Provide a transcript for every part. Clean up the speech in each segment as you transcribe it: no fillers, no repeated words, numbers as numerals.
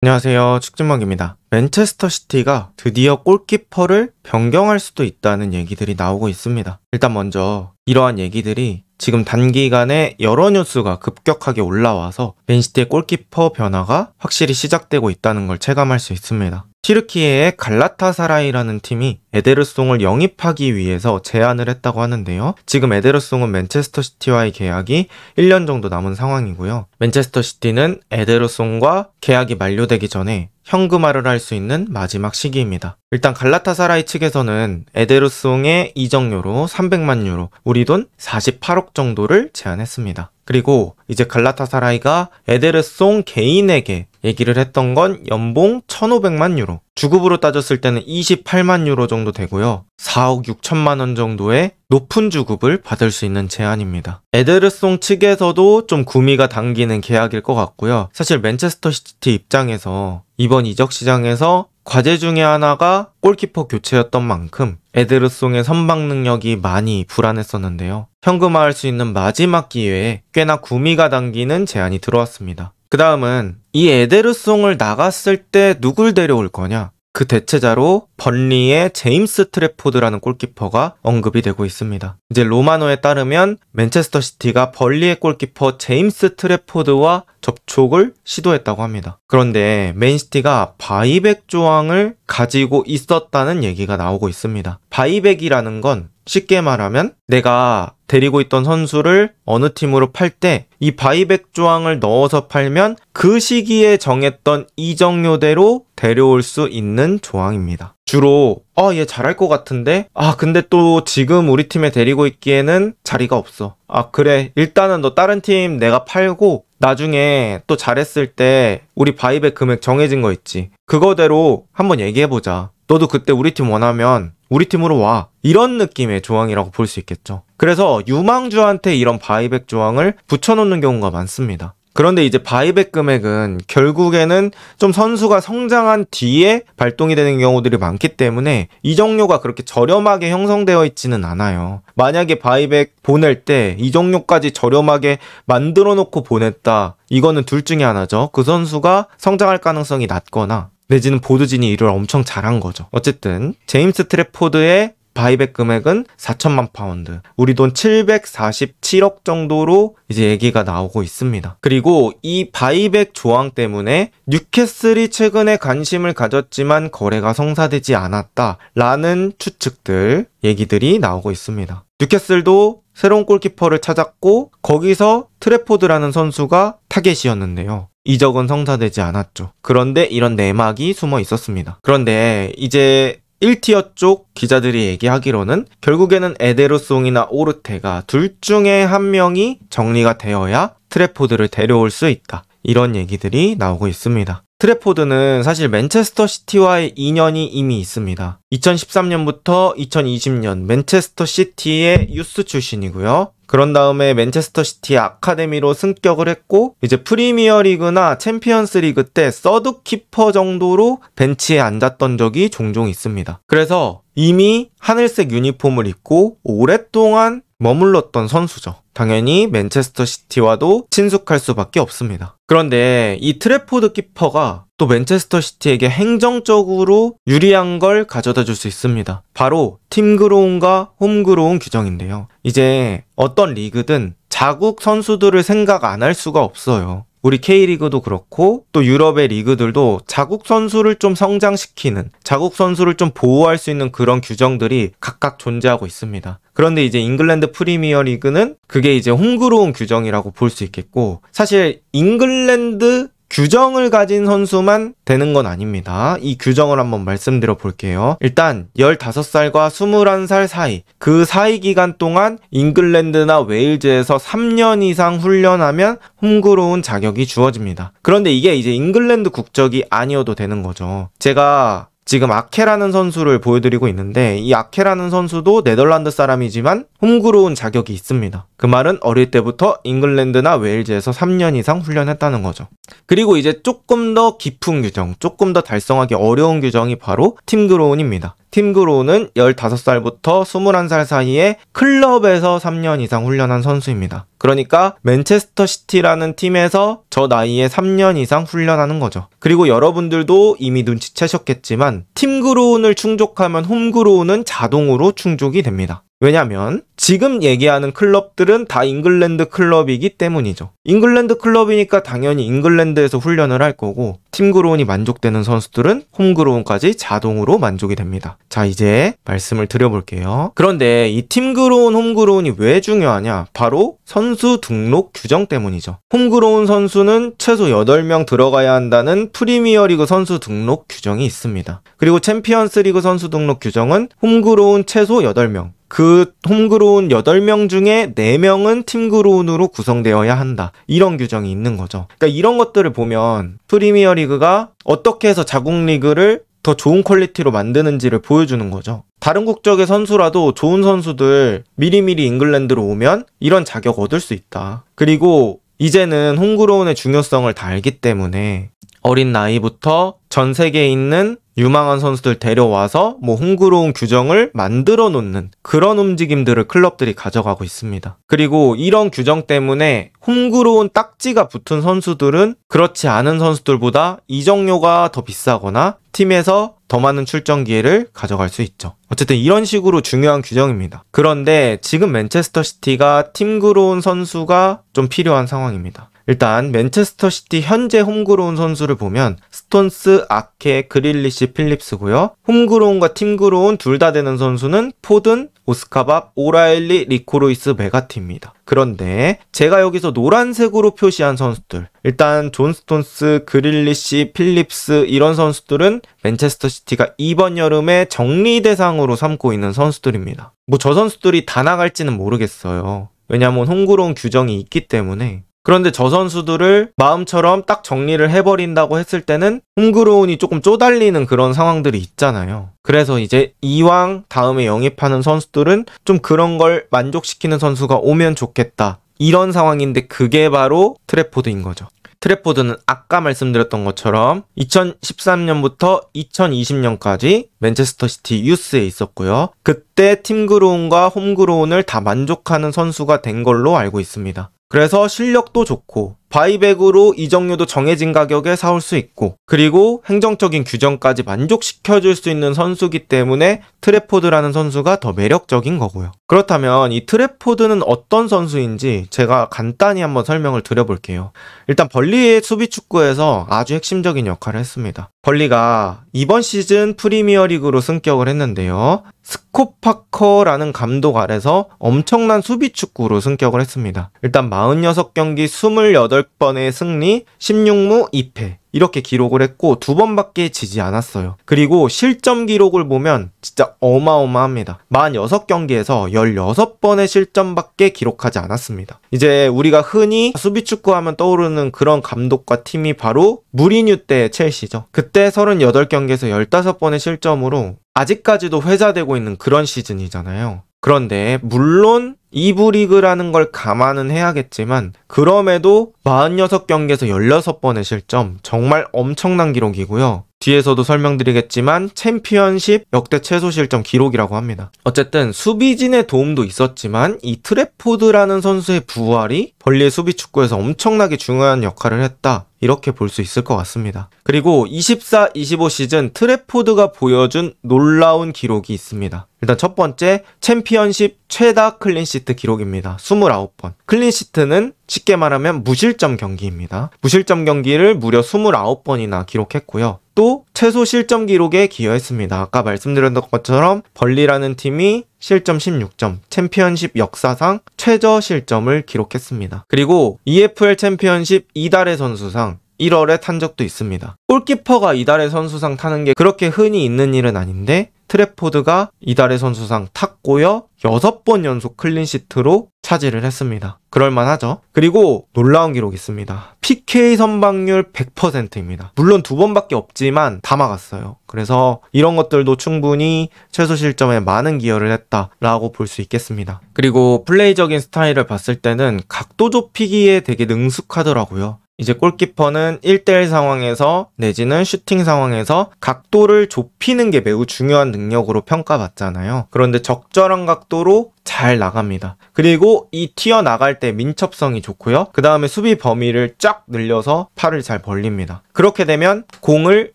안녕하세요. 축진먹입니다. 맨체스터 시티가 드디어 골키퍼를 변경할 수도 있다는 얘기들이 나오고 있습니다. 일단 먼저 이러한 얘기들이 지금 단기간에 여러 뉴스가 급격하게 올라와서 맨시티의 골키퍼 변화가 확실히 시작되고 있다는 걸 체감할 수 있습니다. 튀르키예의 갈라타사라이라는 팀이 에데르송을 영입하기 위해서 제안을 했다고 하는데요. 지금 에데르송은 맨체스터 시티와의 계약이 1년 정도 남은 상황이고요. 맨체스터 시티는 에데르송과 계약이 만료되기 전에 현금화를 할 수 있는 마지막 시기입니다. 일단 갈라타사라이 측에서는 에데르송의 이적료로 300만 유로, 우리 돈 48억 정도를 제안했습니다. 그리고 이제 갈라타사라이가 에데르송 개인에게 얘기를 했던 건 연봉 1,500만 유로, 주급으로 따졌을 때는 28만 유로 정도 되고요. 4억 6천만 원 정도의 높은 주급을 받을 수 있는 제안입니다. 에데르송 측에서도 좀 구미가 당기는 계약일 것 같고요. 사실 맨체스터 시티 입장에서 이번 이적 시장에서 과제 중에 하나가 골키퍼 교체였던 만큼 에데르송의 선방 능력이 많이 불안했었는데요. 현금화할 수 있는 마지막 기회에 꽤나 구미가 당기는 제안이 들어왔습니다. 그 다음은 이 에데르송을 나갔을 때 누굴 데려올 거냐? 그 대체자로 번리의 제임스 트래포드라는 골키퍼가 언급이 되고 있습니다. 이제 로마노에 따르면 맨체스터 시티가 번리의 골키퍼 제임스 트래포드와 접촉을 시도했다고 합니다. 그런데 맨시티가 바이백 조항을 가지고 있었다는 얘기가 나오고 있습니다. 바이백이라는 건 쉽게 말하면 내가 데리고 있던 선수를 어느 팀으로 팔 때 이 바이백 조항을 넣어서 팔면 그 시기에 정했던 이적료대로 데려올 수 있는 조항입니다. 주로 얘 잘할 것 같은데 근데 또 지금 우리 팀에 데리고 있기에는 자리가 없어. 그래, 일단은 너 다른 팀 내가 팔고 나중에 또 잘했을 때 우리 바이백 금액 정해진 거 있지, 그거대로 한번 얘기해보자. 너도 그때 우리 팀 원하면 우리 팀으로 와. 이런 느낌의 조항이라고 볼 수 있겠죠. 그래서 유망주한테 이런 바이백 조항을 붙여놓는 경우가 많습니다. 그런데 이제 바이백 금액은 결국에는 좀 선수가 성장한 뒤에 발동이 되는 경우들이 많기 때문에 이적료가 그렇게 저렴하게 형성되어 있지는 않아요. 만약에 바이백 보낼 때 이적료까지 저렴하게 만들어 놓고 보냈다, 이거는 둘 중에 하나죠. 그 선수가 성장할 가능성이 낮거나 내지는 보드진이 일을 엄청 잘한 거죠. 어쨌든 제임스 트래포드의 바이백 금액은 4천만 파운드, 우리 돈 747억 정도로 이제 얘기가 나오고 있습니다. 그리고 이 바이백 조항 때문에 뉴캐슬이 최근에 관심을 가졌지만 거래가 성사되지 않았다라는 추측들, 얘기들이 나오고 있습니다. 뉴캐슬도 새로운 골키퍼를 찾았고 거기서 트래포드라는 선수가 타겟이었는데요. 이적은 성사되지 않았죠. 그런데 이런 내막이 숨어 있었습니다. 그런데 이제 1티어 쪽 기자들이 얘기하기로는 결국에는 에데르송이나 오르테가 둘 중에 한 명이 정리가 되어야 트래포드를 데려올 수 있다, 이런 얘기들이 나오고 있습니다. 트래포드는 사실 맨체스터 시티와의 인연이 이미 있습니다. 2013년부터 2020년 맨체스터 시티의 유스 출신이고요. 그런 다음에 맨체스터 시티 아카데미로 승격을 했고 이제 프리미어 리그나 챔피언스 리그 때 서드 키퍼 정도로 벤치에 앉았던 적이 종종 있습니다. 그래서 이미 하늘색 유니폼을 입고 오랫동안 머물렀던 선수죠. 당연히 맨체스터 시티와도 친숙할 수밖에 없습니다. 그런데 이 트래포드 키퍼가 또 맨체스터 시티에게 행정적으로 유리한 걸 가져다 줄 수 있습니다. 바로 팀그로운과 홈그로운 규정인데요. 이제 어떤 리그든 자국 선수들을 생각 안 할 수가 없어요. 우리 K리그도 그렇고 또 유럽의 리그들도 자국 선수를 좀 성장시키는, 자국 선수를 좀 보호할 수 있는 그런 규정들이 각각 존재하고 있습니다. 그런데 이제 잉글랜드 프리미어 리그는 그게 이제 홈그로운 규정이라고 볼 수 있겠고, 사실 잉글랜드 규정을 가진 선수만 되는 건 아닙니다. 이 규정을 한번 말씀드려 볼게요. 일단 15살과 21살 사이, 그 사이 기간 동안 잉글랜드나 웨일즈에서 3년 이상 훈련하면 홈그로운 자격이 주어집니다. 그런데 이게 이제 잉글랜드 국적이 아니어도 되는 거죠. 제가 지금 아케라는 선수를 보여드리고 있는데 이 아케라는 선수도 네덜란드 사람이지만 홈그로운 자격이 있습니다. 그 말은 어릴 때부터 잉글랜드나 웨일즈에서 3년 이상 훈련했다는 거죠. 그리고 이제 조금 더 깊은 규정, 조금 더 달성하기 어려운 규정이 바로 팀 그로운입니다. 팀 그로운은 15살부터 21살 사이에 클럽에서 3년 이상 훈련한 선수입니다. 그러니까 맨체스터 시티라는 팀에서 저 나이에 3년 이상 훈련하는 거죠. 그리고 여러분들도 이미 눈치채셨겠지만 팀 그로운을 충족하면 홈 그로운은 자동으로 충족이 됩니다. 왜냐면 지금 얘기하는 클럽들은 다 잉글랜드 클럽이기 때문이죠. 잉글랜드 클럽이니까 당연히 잉글랜드에서 훈련을 할 거고 팀 그로운이 만족되는 선수들은 홈 그로운까지 자동으로 만족이 됩니다. 자, 이제 말씀을 드려볼게요. 그런데 이 팀 그로운, 홈 그로운이 왜 중요하냐? 바로 선수 등록 규정 때문이죠. 홈 그로운 선수는 최소 8명 들어가야 한다는 프리미어리그 선수 등록 규정이 있습니다. 그리고 챔피언스 리그 선수 등록 규정은 홈 그로운 최소 8명, 그 홈그로운 8명 중에 4명은 팀그로운으로 구성되어야 한다. 이런 규정이 있는 거죠. 그러니까 이런 것들을 보면 프리미어리그가 어떻게 해서 자국리그를 더 좋은 퀄리티로 만드는지를 보여주는 거죠. 다른 국적의 선수라도 좋은 선수들 미리미리 잉글랜드로 오면 이런 자격 얻을 수 있다. 그리고 이제는 홈그로운의 중요성을 다 알기 때문에 어린 나이부터 전 세계에 있는 유망한 선수들 데려와서 홈그로운 규정을 만들어 놓는 그런 움직임들을 클럽들이 가져가고 있습니다. 그리고 이런 규정 때문에 홈그로운 딱지가 붙은 선수들은 그렇지 않은 선수들보다 이적료가 더 비싸거나 팀에서 더 많은 출전 기회를 가져갈 수 있죠. 어쨌든 이런 식으로 중요한 규정입니다. 그런데 지금 맨체스터 시티가 팀 그로운 선수가 좀 필요한 상황입니다. 일단 맨체스터 시티 현재 홈그로운 선수를 보면 스톤스, 아케, 그릴리시, 필립스고요. 홈그로운과 팀그로운 둘 다 되는 선수는 포든, 오스카밥, 오라일리, 리코로이스, 메가티입니다. 그런데 제가 여기서 노란색으로 표시한 선수들, 일단 존 스톤스, 그릴리시, 필립스 이런 선수들은 맨체스터 시티가 이번 여름에 정리 대상으로 삼고 있는 선수들입니다. 저 선수들이 다 나갈지는 모르겠어요. 왜냐면 홈그로운 규정이 있기 때문에. 그런데 저 선수들을 마음처럼 딱 정리를 해버린다고 했을 때는 홈그로운이 조금 쪼달리는 그런 상황들이 있잖아요. 그래서 이제 이왕 다음에 영입하는 선수들은 좀 그런 걸 만족시키는 선수가 오면 좋겠다. 이런 상황인데 그게 바로 트래포드인 거죠. 트래포드는 아까 말씀드렸던 것처럼 2013년부터 2020년까지 맨체스터 시티 유스에 있었고요. 그때 팀그로운과 홈그로운을 다 만족하는 선수가 된 걸로 알고 있습니다. 그래서 실력도 좋고 바이백으로 이적료도 정해진 가격에 사올 수 있고 그리고 행정적인 규정까지 만족시켜줄 수 있는 선수기 때문에 트래포드라는 선수가 더 매력적인 거고요. 그렇다면 이 트래포드는 어떤 선수인지 제가 간단히 한번 설명을 드려볼게요. 일단 벌리의 수비축구에서 아주 핵심적인 역할을 했습니다. 벌리가 이번 시즌 프리미어리그로 승격을 했는데요. 스콧 파커라는 감독 아래서 엄청난 수비축구로 승격을 했습니다. 일단 46경기 28번의 승리, 16무 2패 이렇게 기록을 했고 2번밖에 지지 않았어요. 그리고 실점 기록을 보면 진짜 어마어마합니다. 46경기에서 16번의 실점밖에 기록하지 않았습니다. 이제 우리가 흔히 수비축구 하면 떠오르는 그런 감독과 팀이 바로 무리뉴 때의 첼시죠. 그때 38경기에서 15번의 실점으로 아직까지도 회자되고 있는 그런 시즌이잖아요. 그런데 물론 2부 리그라는 걸 감안은 해야겠지만 그럼에도 46경기에서 16번의 실점 정말 엄청난 기록이고요. 뒤에서도 설명드리겠지만 챔피언십 역대 최소 실점 기록이라고 합니다. 어쨌든 수비진의 도움도 있었지만 이 트래포드라는 선수의 부활이 벌리의 수비 축구에서 엄청나게 중요한 역할을 했다. 이렇게 볼 수 있을 것 같습니다. 그리고 24-25 시즌 트래포드가 보여준 놀라운 기록이 있습니다. 일단 첫 번째 챔피언십 최다 클린시트 기록입니다. 29번. 클린시트는 쉽게 말하면 무실점 경기입니다. 무실점 경기를 무려 29번이나 기록했고요. 또 최소 실점 기록에 기여했습니다. 아까 말씀드렸던 것처럼 벌리라는 팀이 실점 16점, 챔피언십 역사상 최저 실점을 기록했습니다. 그리고 EFL 챔피언십 이달의 선수상 1월에 탄 적도 있습니다. 골키퍼가 이달의 선수상 타는 게 그렇게 흔히 있는 일은 아닌데 트래포드가 이달의 선수상 탔고요. 6번 연속 클린시트로 차지를 했습니다. 그럴만하죠. 그리고 놀라운 기록이 있습니다. PK 선방률 100%입니다. 물론 2번밖에 없지만 다 막았어요. 그래서 이런 것들도 충분히 최소 실점에 많은 기여를 했다라고 볼 수 있겠습니다. 그리고 플레이적인 스타일을 봤을 때는 각도 좁히기에 되게 능숙하더라고요. 이제 골키퍼는 1대1 상황에서 내지는 슈팅 상황에서 각도를 좁히는 게 매우 중요한 능력으로 평가받잖아요. 그런데 적절한 각도로 잘 나갑니다. 그리고 이 튀어나갈 때 민첩성이 좋고요. 그 다음에 수비 범위를 쫙 늘려서 팔을 잘 벌립니다. 그렇게 되면 공을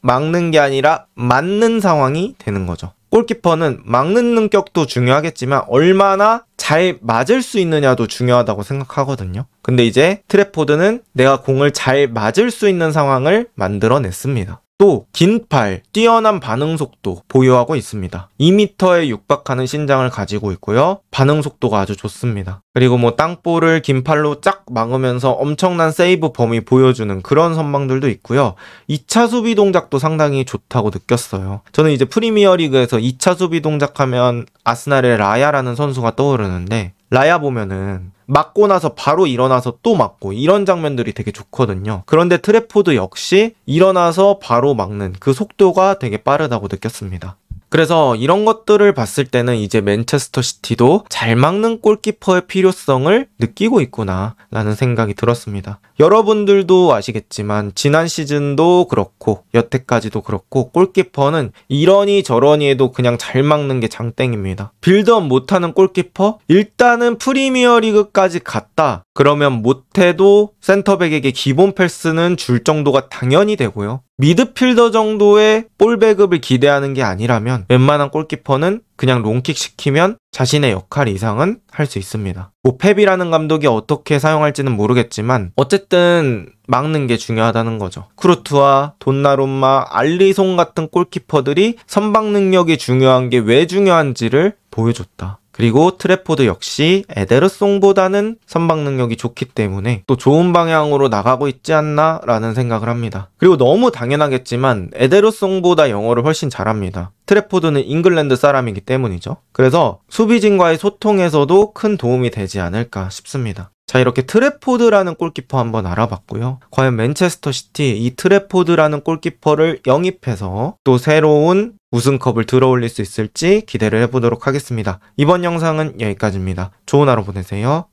막는 게 아니라 맞는 상황이 되는 거죠. 골키퍼는 막는 능력도 중요하겠지만 얼마나 잘 맞을 수 있느냐도 중요하다고 생각하거든요. 근데 이제 트래포드는 내가 공을 잘 맞을 수 있는 상황을 만들어냈습니다. 또 긴 팔, 뛰어난 반응 속도 보유하고 있습니다. 2m에 육박하는 신장을 가지고 있고요. 반응 속도가 아주 좋습니다. 그리고 땅볼을 긴 팔로 쫙 막으면서 엄청난 세이브 범위 보여주는 그런 선방들도 있고요. 2차 수비 동작도 상당히 좋다고 느꼈어요. 저는 이제 프리미어리그에서 2차 수비 동작하면 아스날의 라야라는 선수가 떠오르는데, 라야 보면은 맞고 나서 바로 일어나서 또 맞고 이런 장면들이 되게 좋거든요. 그런데 트래포드 역시 일어나서 바로 막는 그 속도가 되게 빠르다고 느꼈습니다. 그래서 이런 것들을 봤을 때는 이제 맨체스터 시티도 잘 막는 골키퍼의 필요성을 느끼고 있구나 라는 생각이 들었습니다. 여러분들도 아시겠지만 지난 시즌도 그렇고 여태까지도 그렇고 골키퍼는 이러니 저러니 해도 그냥 잘 막는 게 장땡입니다. 빌드업 못하는 골키퍼? 일단은 프리미어리그까지 갔다 그러면 못해도 센터백에게 기본 패스는 줄 정도가 당연히 되고요. 미드필더 정도의 볼 배급을 기대하는 게 아니라면 웬만한 골키퍼는 그냥 롱킥 시키면 자신의 역할 이상은 할 수 있습니다. 펩이라는 감독이 어떻게 사용할지는 모르겠지만 어쨌든 막는 게 중요하다는 거죠. 크루트와 돈나룸마, 알리송 같은 골키퍼들이 선방 능력이 중요한 게 왜 중요한지를 보여줬다. 그리고 트래포드 역시 에데르송보다는 선방 능력이 좋기 때문에 또 좋은 방향으로 나가고 있지 않나 라는 생각을 합니다. 그리고 너무 당연하겠지만 에데르송보다 영어를 훨씬 잘합니다. 트래포드는 잉글랜드 사람이기 때문이죠. 그래서 수비진과의 소통에서도 큰 도움이 되지 않을까 싶습니다. 자, 이렇게 트래포드라는 골키퍼 한번 알아봤고요. 과연 맨체스터 시티 이 트래포드라는 골키퍼를 영입해서 또 새로운 우승컵을 들어올릴 수 있을지 기대를 해보도록 하겠습니다. 이번 영상은 여기까지입니다. 좋은 하루 보내세요.